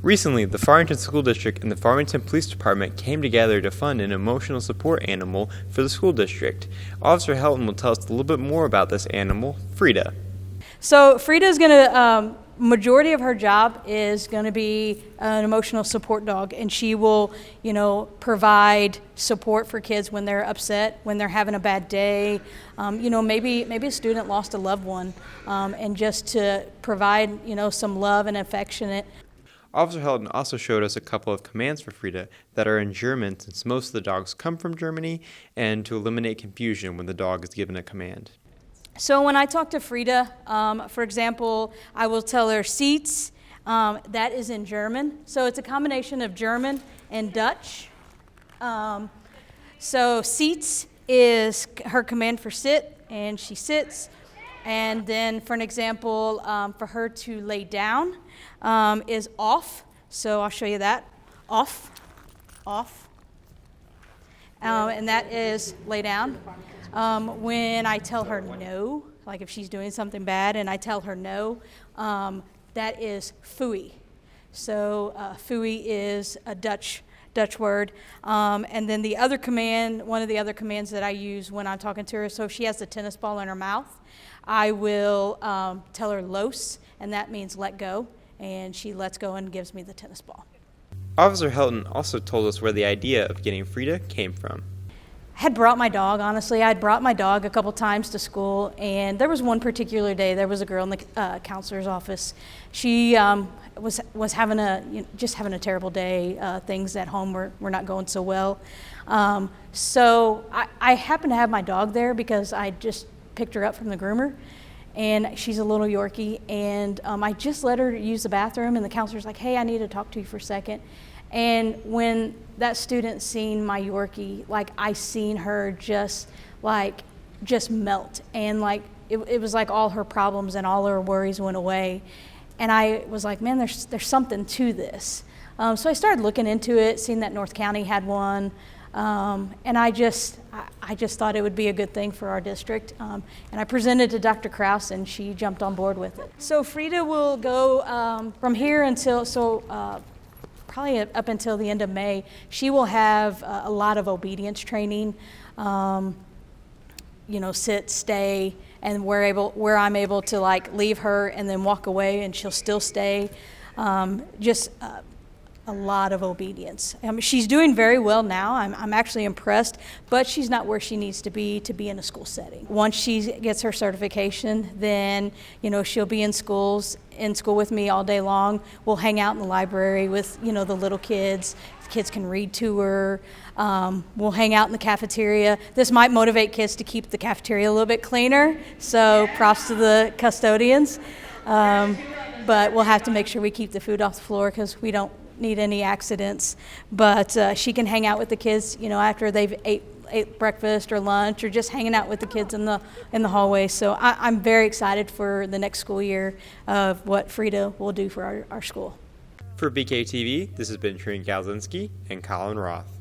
Recently, the Farmington School District and the Farmington Police Department came together to fund an emotional support animal for the school district. Officer Helton will tell us a little bit more about this animal, Frida. So Frida's going to, majority of her job is going to be an emotional support dog, and she will, provide support for kids when they're upset, when they're having a bad day. Maybe a student lost a loved one, and just to provide, some love and affection. Officer Helton also showed us a couple of commands for Frida that are in German, since most of the dogs come from Germany, and to eliminate confusion when the dog is given a command. So when I talk to Frida, for example, I will tell her seats. That is in German. So it's a combination of German and Dutch. So seats is her command for sit, and she sits. And then for an example, for her to lay down is off. So I'll show you that. Off, off. And that is lay down. When I tell her no, like if she's doing something bad and I tell her no, that is fooey. So fooey is a Dutch word. And then the other command, one of the other commands that I use when I'm talking to her, so if she has the tennis ball in her mouth, I will tell her los, and that means let go, and she lets go and gives me the tennis ball. Officer Helton also told us where the idea of getting Frida came from. I had brought my dog, honestly. I had brought my dog a couple times to school, and there was one particular day, there was a girl in the counselor's office. She was having a terrible day. Things at home were not going so well. So I happened to have my dog there because I just picked her up from the groomer, and she's a little Yorkie, and I just let her use the bathroom, and the counselor's like, hey, I need to talk to you for a second. And when that student seen my Yorkie, like I seen her just melt, and like it was like all her problems and all her worries went away. And I was like, man, there's something to this. So I started looking into it, seeing that North County had one, and I just thought it would be a good thing for our district. And I presented to Dr. Krause, and she jumped on board with it. So Frida will go from here until probably up until the end of May. She will have a lot of obedience training, sit, stay, and where I'm able to like leave her and then walk away and she'll still stay. A lot of obedience. She's doing very well now. I'm actually impressed, but she's not where she needs to be in a school setting. Once she gets her certification, then she'll be in school with me all day long. We'll hang out in the library with the little kids. The kids can read to her. We'll hang out in the cafeteria. This might motivate kids to keep the cafeteria a little bit cleaner, so props to the custodians. But we'll have to make sure we keep the food off the floor because we don't need any accidents. But she can hang out with the kids, after they've ate breakfast or lunch, or just hanging out with the kids in the hallway. So I'm very excited for the next school year of what Frida will do for our school. For BKTV, this has been Trin Galzinski and Colin Roth.